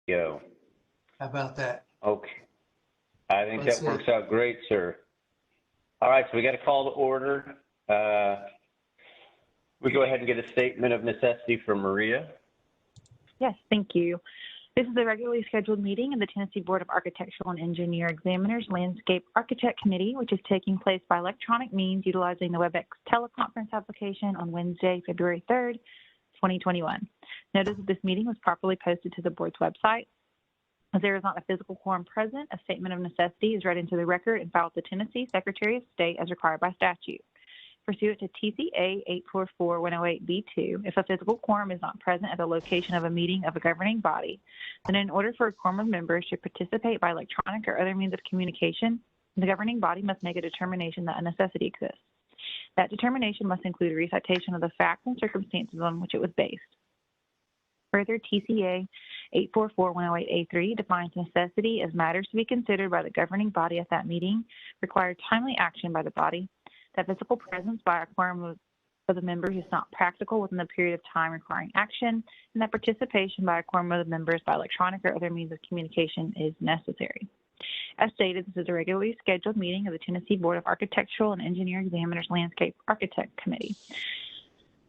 Go. How about that? Okay. I think Let's that works out great, sir. All right, so we got a call to order. We go ahead and get a statement of necessity from Maria. Yes, thank you. This is a regularly scheduled meeting of the Tennessee Board of Architectural and Engineer Examiners Landscape Architect Committee, which is taking place by electronic means utilizing the WebEx teleconference application on Wednesday, February 3rd, 2021. Notice of this meeting was properly posted to the board's website. As there is not a physical quorum present, a statement of necessity is read into the record and filed with the Tennessee Secretary of State as required by statute. Pursuant to TCA 844-108B2, if a physical quorum is not present at the location of a meeting of a governing body, then in order for a quorum of members to participate by electronic or other means of communication, the governing body must make a determination that a necessity exists. That determination must include a recitation of the facts and circumstances on which it was based. Further, TCA 844-108A3 defines necessity as matters to be considered by the governing body at that meeting, require timely action by the body, that physical presence by a quorum of the members is not practical within the period of time requiring action, and that participation by a quorum of the members by electronic or other means of communication is necessary. As stated, this is a regularly scheduled meeting of the Tennessee Board of Architectural and Engineer Examiners Landscape Architect Committee.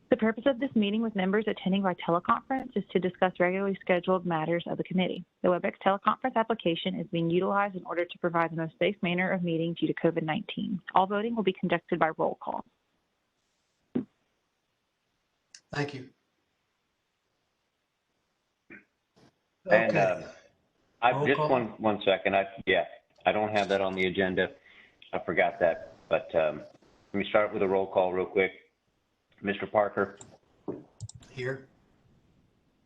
The purpose of this meeting with members attending by teleconference is to discuss regularly scheduled matters of the committee. The WebEx teleconference application is being utilized in order to provide the most safe manner of meeting due to COVID-19. All voting will be conducted by roll call. Thank you. And Okay. I just call. one second. I don't have that on the agenda. I forgot that. But let me start with a roll call real quick. Mr. Parker, Here.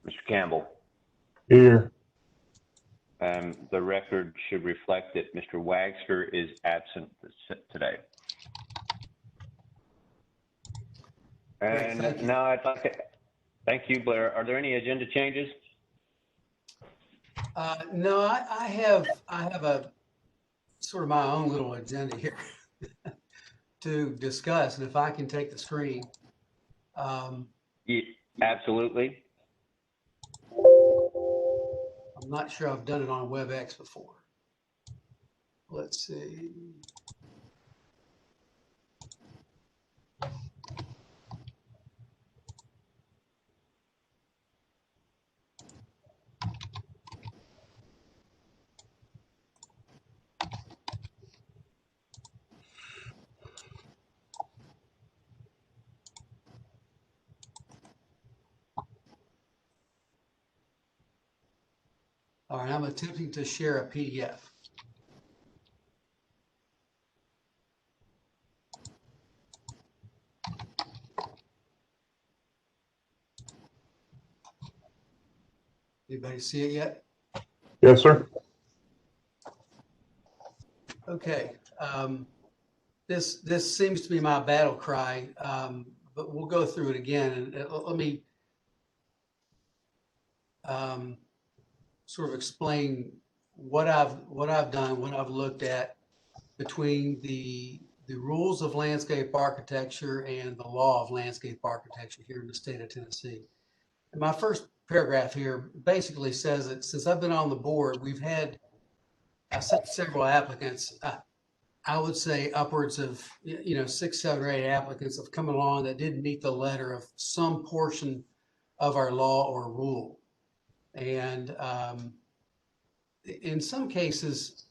Mr. Campbell, Here. and the record should reflect that Mr. Wagster is absent today. And Thank you. now I'd like to thank you, Blair. Are there any agenda changes? No, I have a sort of my own little agenda here to discuss, and if I can take the screen. Yeah, absolutely. I'm not sure I've done it on WebEx before. Let's see. All right, I'm attempting to share a PDF. Anybody see it yet? Yes, sir. Okay. This seems to be my battle cry, but we'll go through it again. And let me sort of explain what I've done, what I've looked at between the rules of landscape architecture and the law of landscape architecture here in the state of Tennessee. And my first paragraph here basically says that since I've been on the board, we've had several applicants. I would say upwards of 6, 7, or 8 applicants have come along that didn't meet the letter of some portion of our law or rule. And in some cases,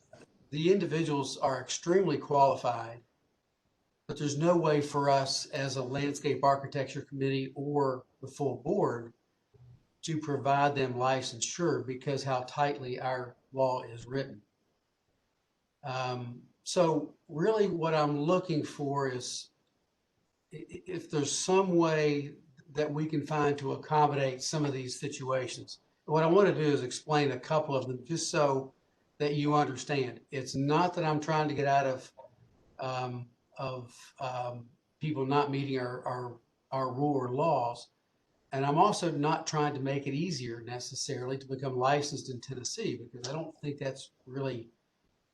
the individuals are extremely qualified, but there's no way for us as a landscape architecture committee or the full board to provide them licensure because how tightly our law is written. So really what I'm looking for is if there's some way that we can find to accommodate some of these situations. What I want to do is explain a couple of them just so that you understand. It's not that I'm trying to get out of people not meeting our rule or laws. And I'm also not trying to make it easier necessarily to become licensed in Tennessee, because I don't think that's really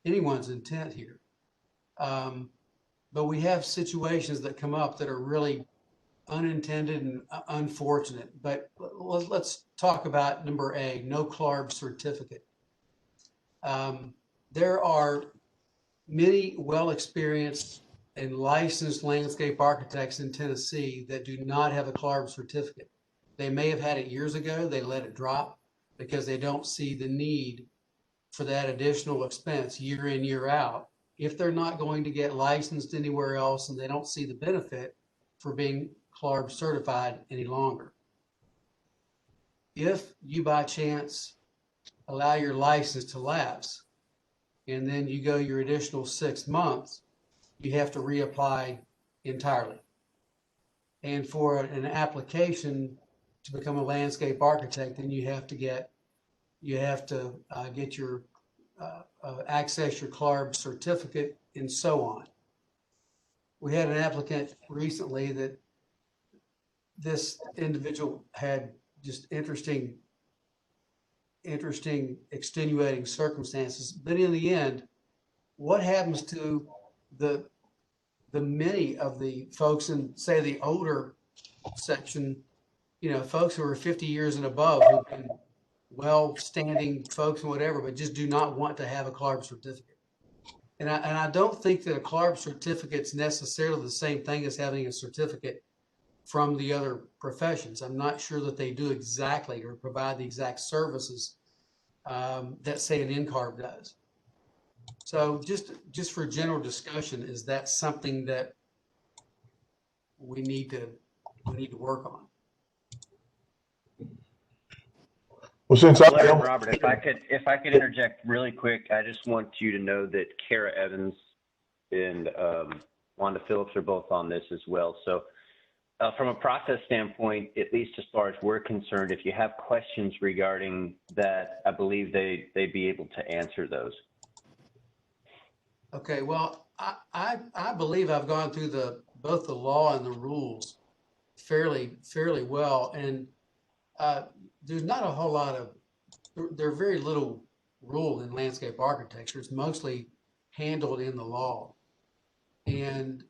anyone's intent here. But we have situations that come up that are really unintended and unfortunate, but let's talk about number A, no CLARB certificate. There are many well-experienced and licensed landscape architects in Tennessee that do not have a CLARB certificate. They may have had it years ago, they let it drop because they don't see the need for that additional expense year in, year out. If they're not going to get licensed anywhere else and they don't see the benefit for being CLARB certified any longer. If you by chance allow your license to lapse and then you go your additional 6 months, you have to reapply entirely. And for an application to become a landscape architect, then you have to get your access your CLARB certificate and so on. We had an applicant recently that this individual had just interesting extenuating circumstances. But in the end, what happens to the many of the folks in, say, the older section, folks who are 50 years and above, who've been well-standing folks and whatever, but just do not want to have a CLARB certificate. And I don't think that a CLARB certificate's necessarily the same thing as having a certificate from the other professions. I'm not sure that they do exactly or provide the exact services that, say, an NCARB does. So just for general discussion, is that something that we need to work on? Well, since Blair and Robert, if I could interject really quick, I just want you to know that Kara Evans and Wanda Phillips are both on this as well. So from a process standpoint, at least as far as we're concerned, if you have questions regarding that, I believe they'd be able to answer those. Okay, well, I believe I've gone through both the law and the rules fairly well, and there's not a whole lot of, there's very little rule in landscape architecture. It's mostly handled in the law. And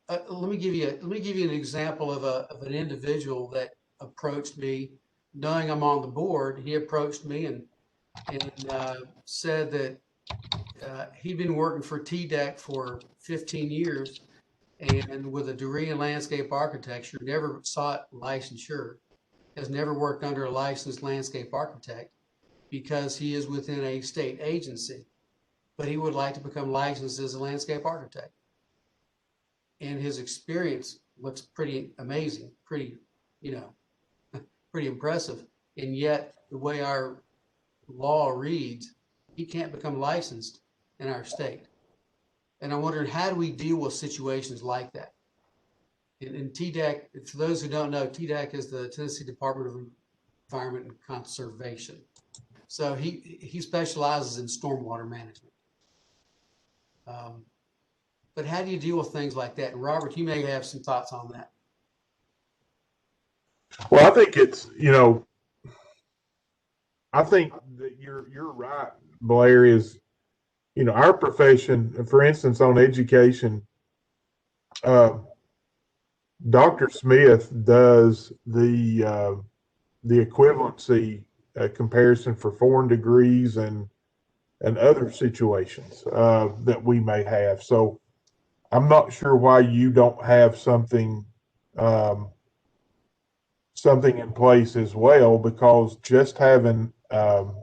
let me give you an example of an individual that approached me, knowing I'm on the board. He approached me and said that he'd been working for TDEC for 15 years and with a degree in landscape architecture, never sought licensure, has never worked under a licensed landscape architect because he is within a state agency, but he would like to become licensed as a landscape architect. And his experience looks pretty amazing, pretty impressive. And yet the way our law reads, he can't become licensed in our state. And I'm wondering, how do we deal with situations like that? And TDEC, for those who don't know, TDEC is the Tennessee Department of Environment and Conservation. So he specializes in stormwater management. But how do you deal with things like that? And Robert, you may have some thoughts on that. Well, I think it's, I think that you're right, Blair, is, our profession, for instance, on education, Dr. Smith does the equivalency comparison for foreign degrees and other situations that we may have. So I'm not sure why you don't have something in place as well, because just having that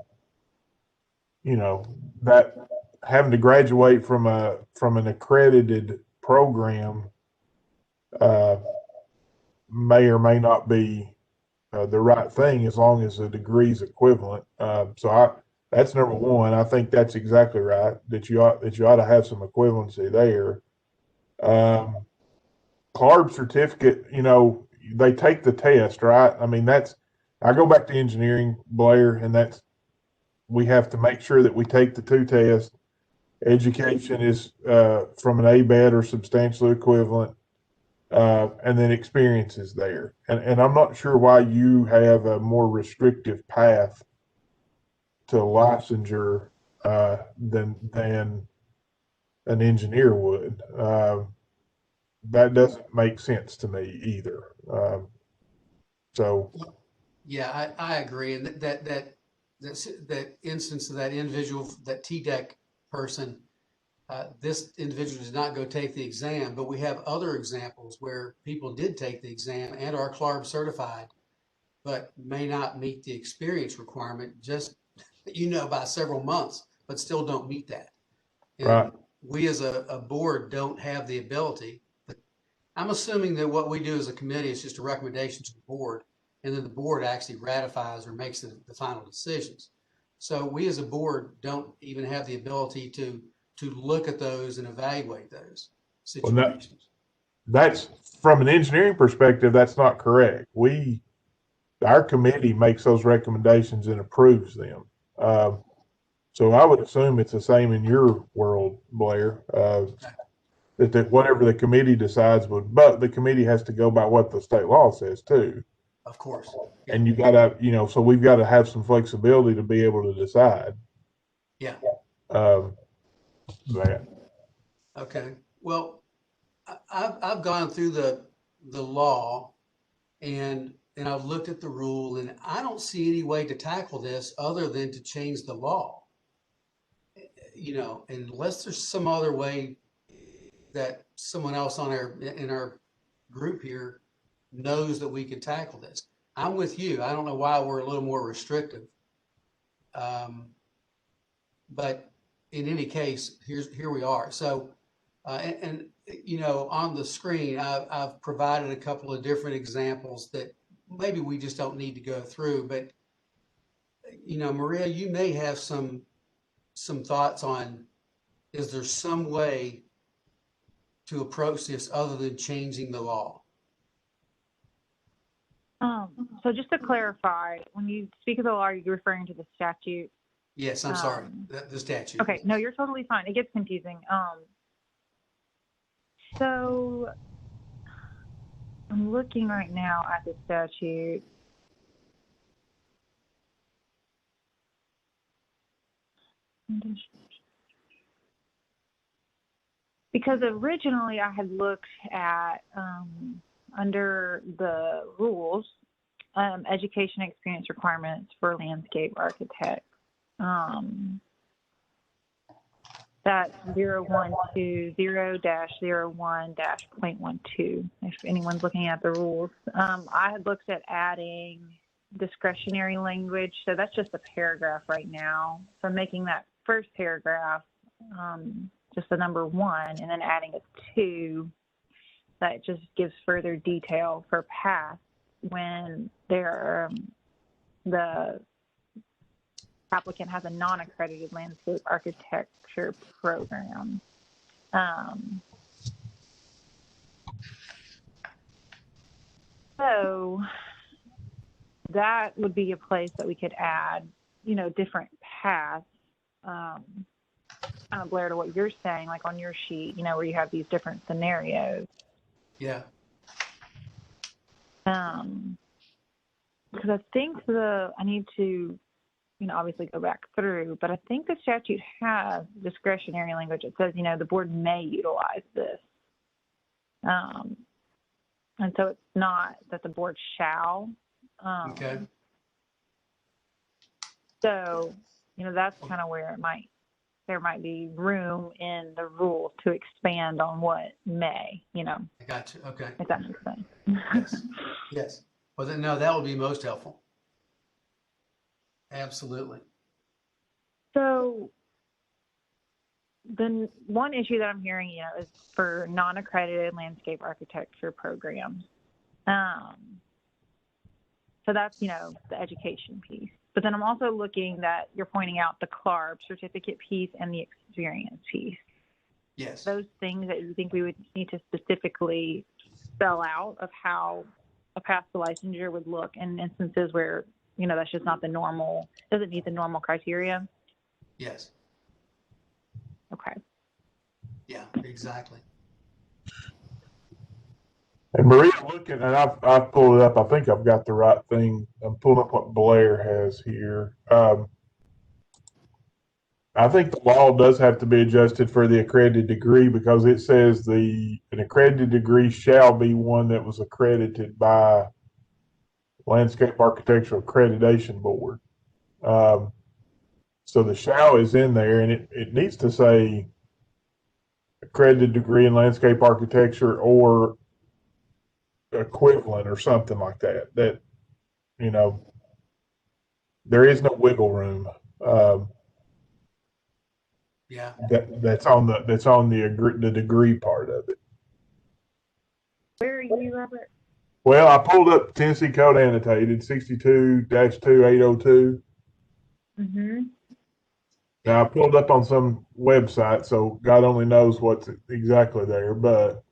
having to graduate from an accredited program may or may not be the right thing, as long as the degree is equivalent. That's number one. I think that's exactly right, that you ought to have some equivalency there. CLARB certificate, they take the test, right? I mean, I go back to engineering, Blair, and we have to make sure that we take the 2 tests. Education is from an ABET or substantially equivalent, and then experience is there. And I'm not sure why you have a more restrictive path to licensure than an engineer would. that doesn't make sense to me either. So, Yeah, I agree. And that instance of that individual, that TDEC person, this individual did not go take the exam, but we have other examples where people did take the exam and are CLARB certified, but may not meet the experience requirement, just, by several months, but still don't meet that. right. And we as a board don't have the ability. But I'm assuming that what we do as a committee is just a recommendation to the board, and then the board actually ratifies or makes the final decisions. So we as a board don't even have the ability to look at those and evaluate those Well, no, situations. that's from an engineering perspective, that's not correct. Our committee makes those recommendations and approves them. So I would assume it's the same in your world, Blair. That whatever the committee decides but the committee has to go by what the state law says too. Of course. And you gotta, so we've got to have some flexibility to be able to decide. Yeah. That. Okay. Well, I've gone through the law and I've looked at the rule, and I don't see any way to tackle this other than to change the law. Unless there's some other way that someone else in our group here knows that we can tackle this. I'm with you. I don't know why we're a little more restrictive. But in any case, here we are. So, on the screen, I've provided a couple of different examples that maybe we just don't need to go through. But, Maria, you may have some thoughts on, is there some way to approach this other than changing the law? So just to clarify, when you speak of the law, are you referring to the statute? Yes, I'm sorry, the statute. Okay, no, you're totally fine. It gets confusing. So I'm looking right now at the statute. Because originally I had looked at, under the rules, education experience requirements for landscape architects. That's 0120-01-0.12, if anyone's looking at the rules. I had looked at adding discretionary language, so that's just a paragraph right now. So I'm making that first paragraph just the number 1, and then adding a 2 that just gives further detail for paths when the applicant has a non-accredited landscape architecture program. So that would be a place that we could add, different paths. Kind of Blair, to what you're saying, like on your sheet, where you have these different scenarios. Yeah. Because I think I need to, obviously go back through, but I think the statute has discretionary language. It says, the board may utilize this. And so it's not that the board shall. Okay. So, that's kind of where there might be room in the rules to expand on what may, I got you. Okay. if that makes sense. Yes. Yes. Well, then, no, that would be most helpful. Absolutely. So the one issue that I'm hearing, is for non-accredited landscape architecture programs. So that's, the education piece. But then I'm also looking that you're pointing out the CLARB certificate piece and the experience piece. Yes. Those things that you think we would need to specifically spell out of how a path to licensure would look in instances where, that's just not the normal, doesn't meet the normal criteria? Yes. Okay. Yeah, exactly. And Maria, looking, and I've pulled it up. I think I've got the right thing. I'm pulling up what Blair has here. I think the law does have to be adjusted for the accredited degree because it says an accredited degree shall be one that was accredited by Landscape Architectural Accreditation Board. Um, so the shall is in there, and it needs to say accredited degree in landscape architecture or equivalent or something like that. That, you know, there is no wiggle room. Um, Yeah. that's on the degree part of it. Where are you, Robert? Well, I pulled up Tennessee Code Annotated 62-2802. Mm-hmm. Now I pulled up on some website, so God only knows what's exactly there, but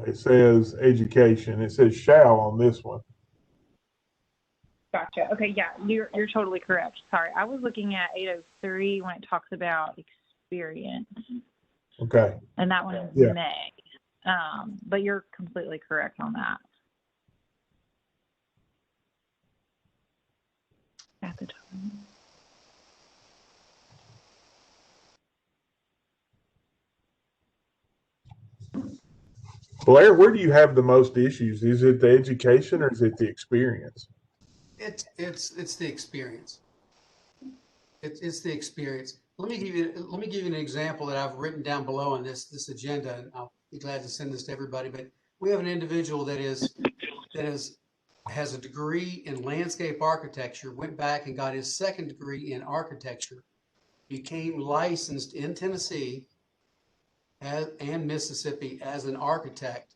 it says education. It says shall on this one. Gotcha. Okay, yeah, you're totally correct. Sorry, I was looking at 803 when it talks about experience, Okay. and that one is Yeah. may. But you're completely correct on that. At the time. Blair, where do you have the most issues? Is it the education or is it the experience? It's the experience. It's the experience. Let me give you an example that I've written down below on this agenda, and I'll be glad to send this to everybody. But we have an individual that has a degree in landscape architecture, went back and got his second degree in architecture, became licensed in Tennessee and Mississippi as an architect.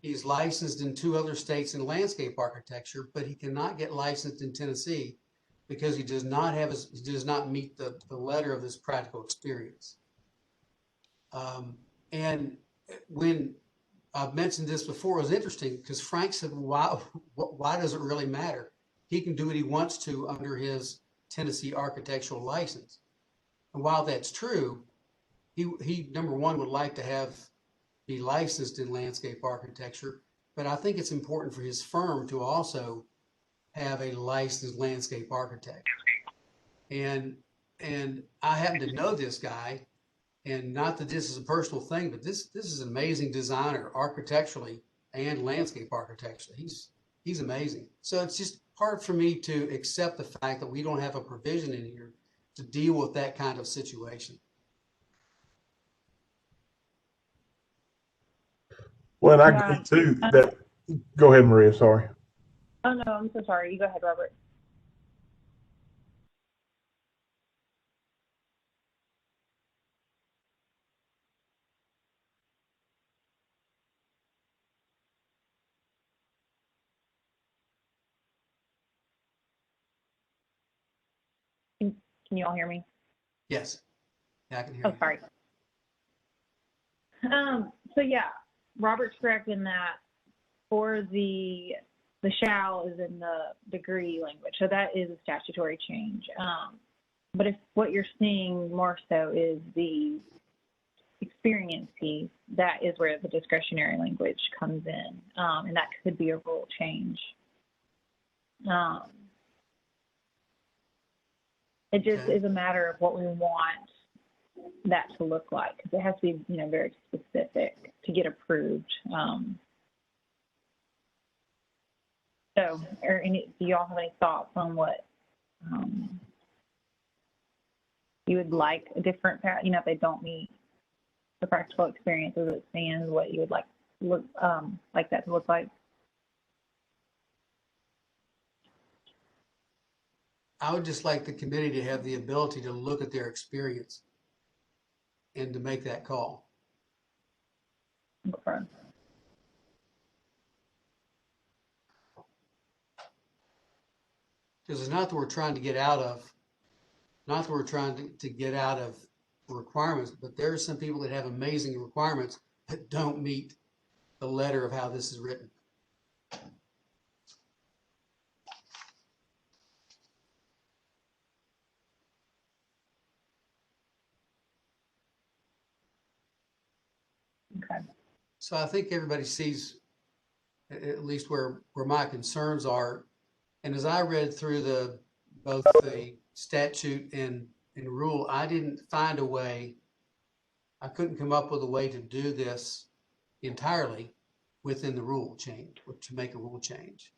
He's licensed in 2 other states in landscape architecture, but he cannot get licensed in Tennessee because he does not meet the letter of this practical experience. And when I've mentioned this before, it was interesting because Frank said, why does it really matter? He can do what he wants to under his Tennessee architectural license. And while that's true, he number one would like to be licensed in landscape architecture, but I think it's important for his firm to also have a licensed landscape architect. And I happen to know this guy, and not that this is a personal thing, but this is an amazing designer architecturally and landscape architecturally. He's amazing. So it's just hard for me to accept the fact that we don't have a provision in here to deal with that kind of situation. Well, and I agree too that. Go ahead, Maria. Sorry. Oh no, I'm so sorry. You go ahead, Robert. Can you all hear me? Yes. Yeah, I can hear Oh, you. sorry. So yeah, Robert's correct in that for the shall is in the degree language. So that is a statutory change. But if what you're seeing more so is the experience piece, that is where the discretionary language comes in. And that could be a rule change. It just is a matter of what we want that to look like, because it has to be, very specific to get approved. So, do y'all have any thoughts on what you would like a different, if they don't meet the practical experience as it stands, what you would like that to look like? I would just like the committee to have the ability to look at their experience and to make that call. Okay. Because it's not that we're trying to get out of, get out of requirements, but there are some people that have amazing requirements that don't meet the letter of how this is written. Okay. So I think everybody sees at least where my concerns are. And as I read through the both the statute and rule, I didn't find a way, I couldn't come up with a way to do this entirely within the rule change, or to make a rule change.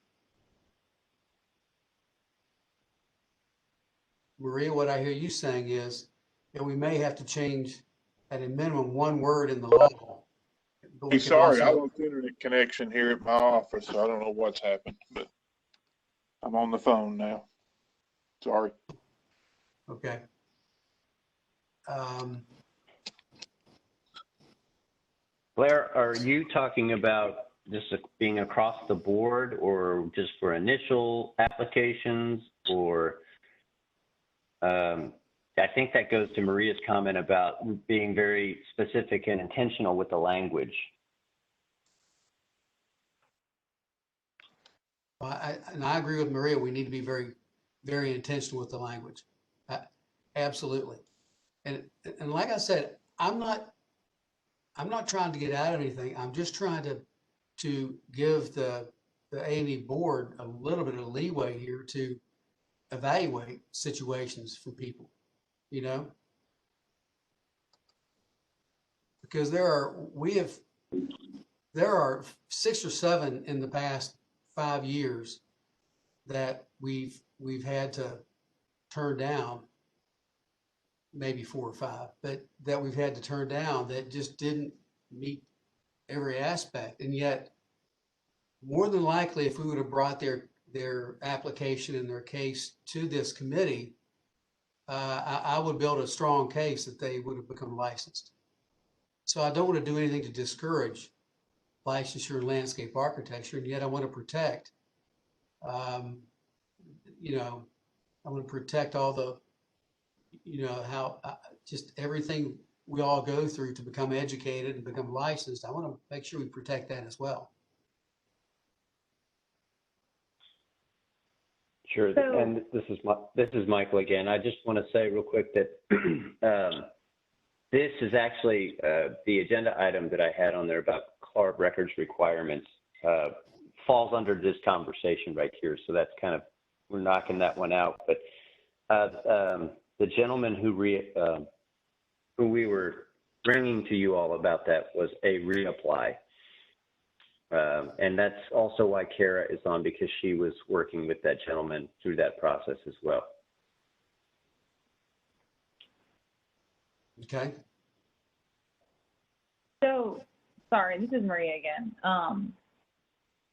Maria, what I hear you saying is that we may have to change at a minimum one word in the law. But we Hey, could sorry, I also, lost internet connection here at my office, so I don't know what's happened, but I'm on the phone now. Sorry. okay. Blair, are you talking about just being across the board or just for initial applications or I think that goes to Maria's comment about being very specific and intentional with the language. Well, I agree with Maria. We need to be very, very intentional with the language. Absolutely. And like I said, I'm not trying to get out of anything. I'm just trying to give the A&E board a little bit of leeway here to evaluate situations for people, you know? Because there are 6 or 7 in the past 5 years that we've had to turn down, maybe 4 or 5, but that we've had to turn down that just didn't meet every aspect. And yet, more than likely, if we would have brought their application and their case to this committee, I would build a strong case that they would have become licensed. So I don't want to do anything to discourage licensure and landscape architecture, and yet I want to protect, you know, I want to protect all the, you know, how just everything we all go through to become educated and become licensed. I want to make sure we protect that as well. Sure. So- And this is Michael again. I just want to say real quick that this is actually the agenda item that I had on there about CLARB records requirements falls under this conversation right here. So that's kind of, we're knocking that one out. But the gentleman who we were bringing to you all about that was a reapply. And that's also why Kara is on, because she was working with that gentleman through that process as well. Okay. So, sorry, this is Maria again.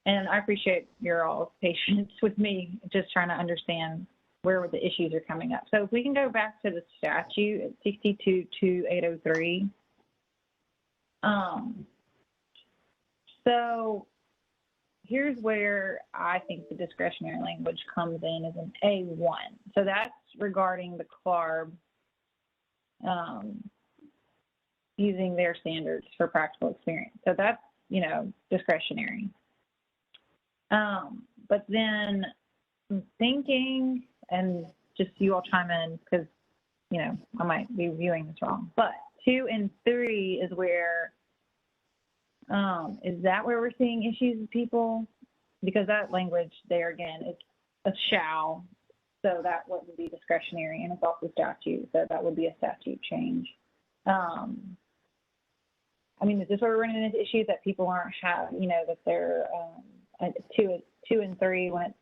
And I appreciate your all's patience with me, just trying to understand where the issues are coming up. So if we can go back to the statute at 622803. So here's where I think the discretionary language comes in, is an A1. So that's regarding the CLARB using their standards for practical experience. So that's, you know, discretionary. But then I'm thinking, and just you all chime in because, you know, I might be viewing this wrong, but 2 and 3 is where, is that where we're seeing issues with people? Because that language there again, it's a shall, so that wouldn't be discretionary, and it's also statute, so that would be a statute change. I mean, is this where we're running into issues that people aren't you know, that they're 2 and 3 when it's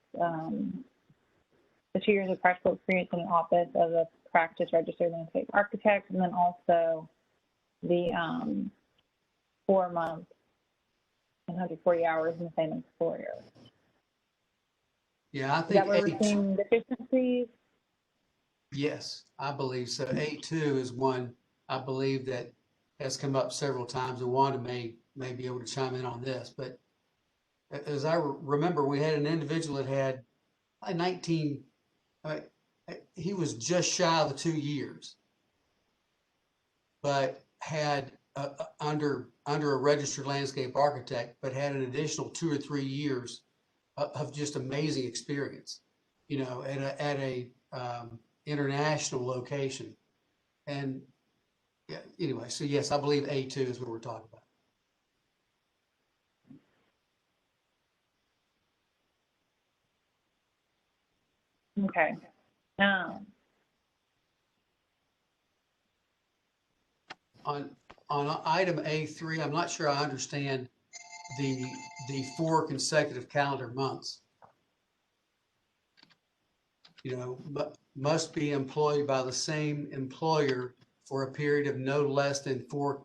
the 2 years of practical experience in an office of a practice registered landscape architect, and then also the 4 months and 140 hours in the same employer. Yeah, I Is think that where we're seeing deficiencies? yes, I believe so. A2 is one I believe that has come up several times, and Wanda may be able to chime in on this. But as I remember, we had an individual that had like 19. He was just shy of the 2 years, but had under a registered landscape architect, but had an additional 2 or 3 years of just amazing experience, you know, at a international location. And yeah, anyway, so yes, I believe A2 is what we're talking about. Okay. On item A3, I'm not sure I understand the 4 consecutive calendar months. You know, must be employed by the same employer for a period of no less than 4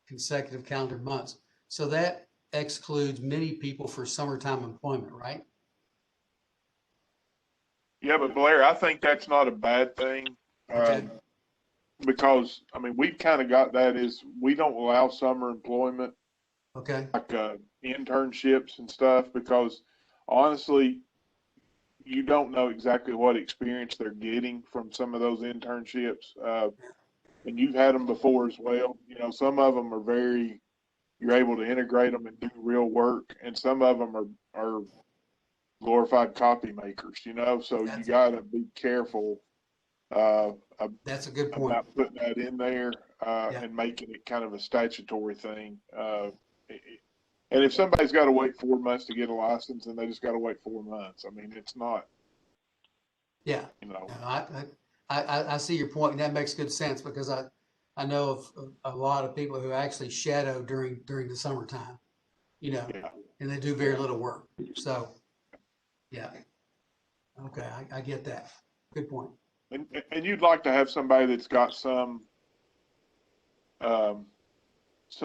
consecutive calendar months. So that excludes many people for summertime employment, right? Yeah, but Blair, I think that's not a bad thing. Okay. Because, I mean, we've kind of got that is we don't allow summer employment, Okay. like internships and stuff, because honestly, you don't know exactly what experience they're getting from some of those internships. And you've had them before as well. You know, some of them are you're able to integrate them and do real work, and some of them are glorified copy makers, you know, so you got to be careful That's a good point. about putting that in there and making it kind of a statutory thing. And if somebody's got to wait 4 months to get a license, then they just got to wait 4 months. I mean, it's not. Yeah. You know. I see your point, and that makes good sense because I know of a lot of people who actually shadow during the summertime, you know, and they do very little work. So, yeah. Okay, I get that. Good point. And you'd like to have somebody that's got some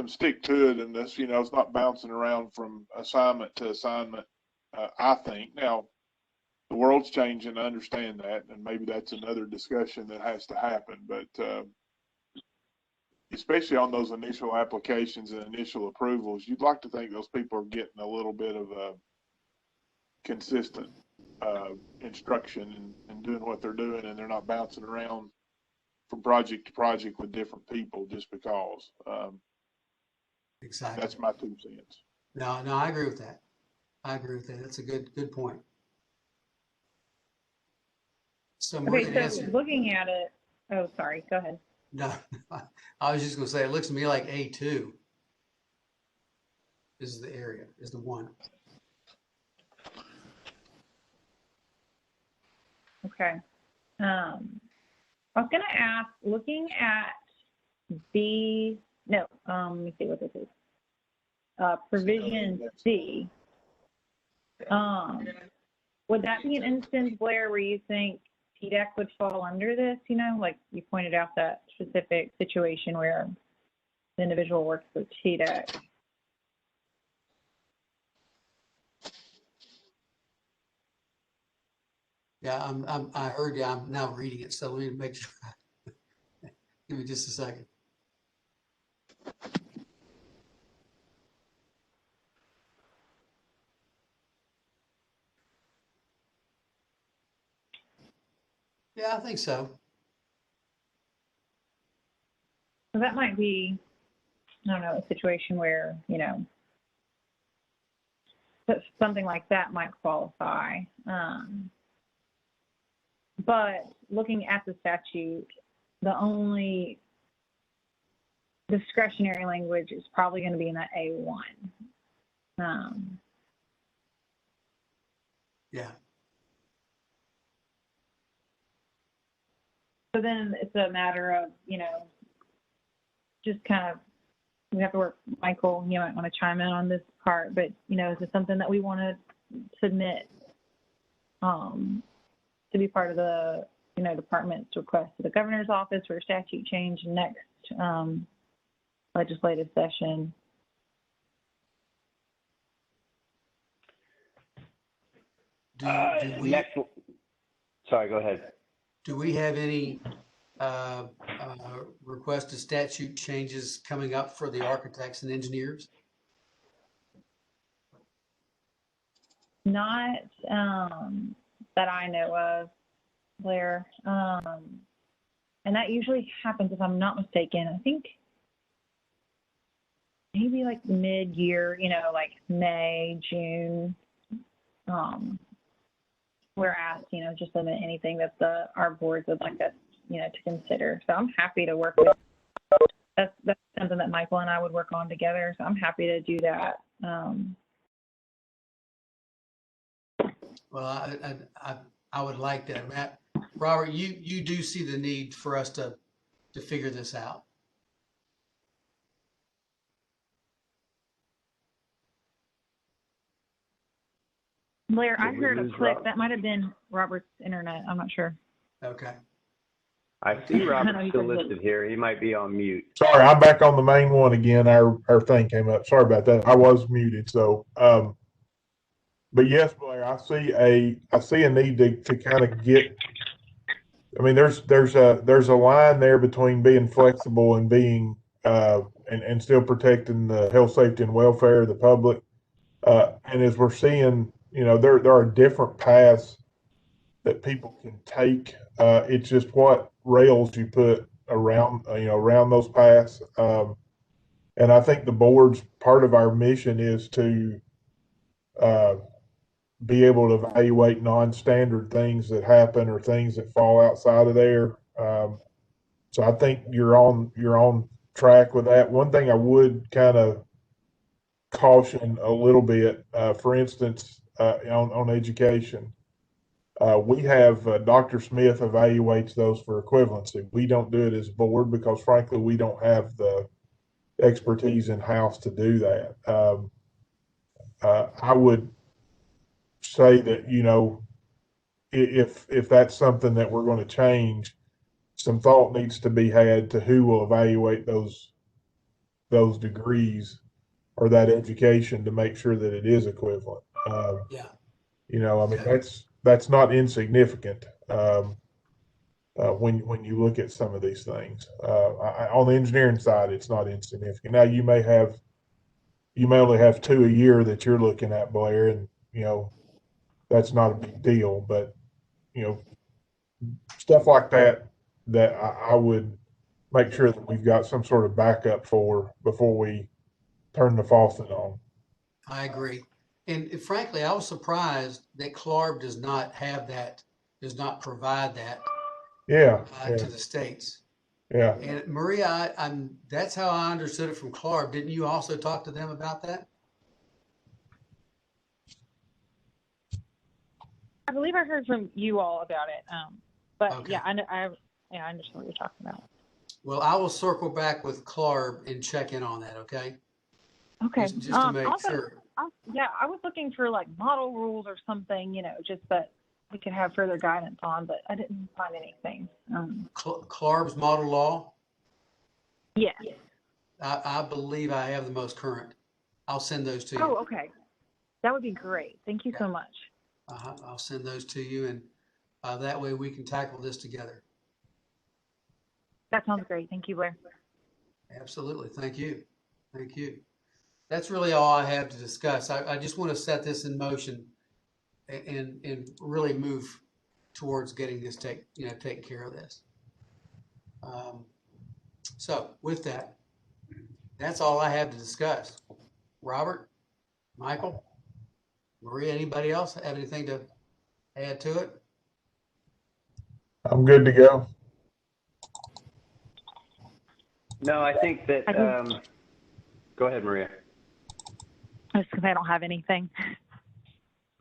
stick to it, and this, you know, it's not bouncing around from assignment to assignment. I think now the world's changing. I understand that, and maybe that's another discussion that has to happen. But especially on those initial applications and initial approvals, you'd like to think those people are getting a little bit of a consistent instruction and doing what they're doing, and they're not bouncing around from project to project with different people just because. Exactly. That's my 2 cents. No, I agree with that. That's a good point. So, okay, so looking at it, oh, sorry, go ahead. No, I was just going to say, it looks to me like A2 is the area, is the one. Okay. I was going to ask, looking at let me see what this is. Provision C. Would that be an instance, Blair, where you think TDEC would fall under this? You know, like you pointed out that specific situation where the individual works with TDEC. Yeah, I heard you. I'm now reading it, so let me make sure. Give me just a second. Yeah, I think so. So that might be, I don't know, a situation where, you know, something like that might qualify. But looking at the statute, the only discretionary language is probably going to be in that A1. Yeah. So then it's a matter of, you know, just kind of, we have to work, Michael, you might want to chime in on this part, but, you know, is this something that we want to submit to be part of the, you know, department's request to the governor's office for a statute change next legislative session? Sorry, go ahead. Do we have any requested statute changes coming up for the architects and engineers? Not that I know of, Blair. And that usually happens, if I'm not mistaken, I think maybe like mid-year, you know, like May, June. We're asked, you know, just limit anything that our boards would like us, you know, to consider. So I'm happy to work with. That's something that Michael and I would work on together. So I'm happy to do that. Well, I would like that. Robert, you do see the need for us to figure this out. Blair, I Did we heard a lose click. Rob? That might have been Robert's internet. I'm not sure. Okay. I see I know Robert he still said that- listed here. He might be on mute. Sorry, I'm back on the main one again. Our thing came up. Sorry about that. I was muted. So, but yes, Blair, I see a need to kind of get. I mean, there's a line there between being flexible and being and still protecting the health, safety, and welfare of the public. And as we're seeing, there are different paths that people can take. It's just what rails you put around, around those paths. And I think the board's part of our mission is to be able to evaluate non-standard things that happen or things that fall outside of there. So I think you're on track with that. One thing I would kind of caution a little bit, for instance, on education. We have Dr. Smith evaluates those for equivalency. We don't do it as a board because, frankly, we don't have the expertise in house to do that. I would say that if that's something that we're going to change, some thought needs to be had to who will evaluate those degrees or that education to make sure that it is equivalent. Yeah. I mean, that's not insignificant when you look at some of these things. On the engineering side, it's not insignificant. Now, you may only have 2 a year that you're looking at, Blair, and that's not a big deal. But stuff like that I would make sure that we've got some sort of backup for before we turn the faucet on. I agree. And frankly, I was surprised that CLARB does not provide that Yeah. to the states. Yeah. And Maria, that's how I understood it from CLARB. Didn't you also talk to them about that? I believe I heard from you all about it. But Okay. yeah, I understand what you're talking about. Well, I will circle back with CLARB and check in on that. Okay. Okay. Just to make also, sure. I was looking for like model rules or something, just that we could have further guidance on, but I didn't find anything. CLARB's model law. Yes. I believe I have the most current. I'll send those to you. Oh, okay. That would be great. Thank you so much. I'll send those to you, and that way we can tackle this together. That sounds great. Thank you, Blair. Absolutely. Thank you. Thank you. That's really all I have to discuss. I just want to set this in motion and really move towards getting this taking care of this. So with that, that's all I have to discuss. Robert, Michael, Maria, anybody else have anything to add to it? I'm good to go. No, I think that. Go ahead, Maria. Just because I don't have anything.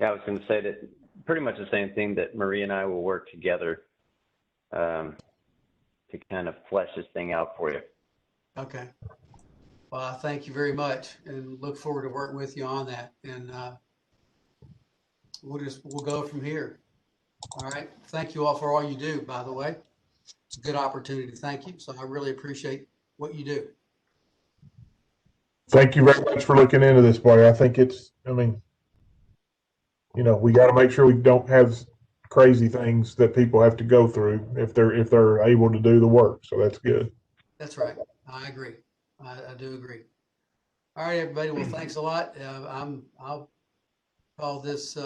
Yeah, I was going to say that pretty much the same thing, that Maria and I will work together to kind of flesh this thing out for you. Okay. Well, I thank you very much and look forward to working with you on that. And we'll go from here. All right. Thank you all for all you do, by the way. It's a good opportunity. Thank you. So I really appreciate what you do. Thank you very much for looking into this, Blair. I think we got to make sure we don't have crazy things that people have to go through if they're able to do the work. So that's good. That's right. I agree. I do agree. All right, everybody. Well, thanks a lot. I'll call this,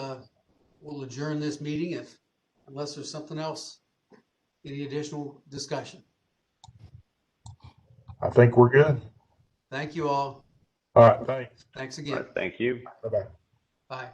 we'll adjourn this meeting unless there's something else, any additional discussion. I think we're good. Thank you all. All right. Thanks. Thanks All again. right, thank you. Bye-bye. Bye.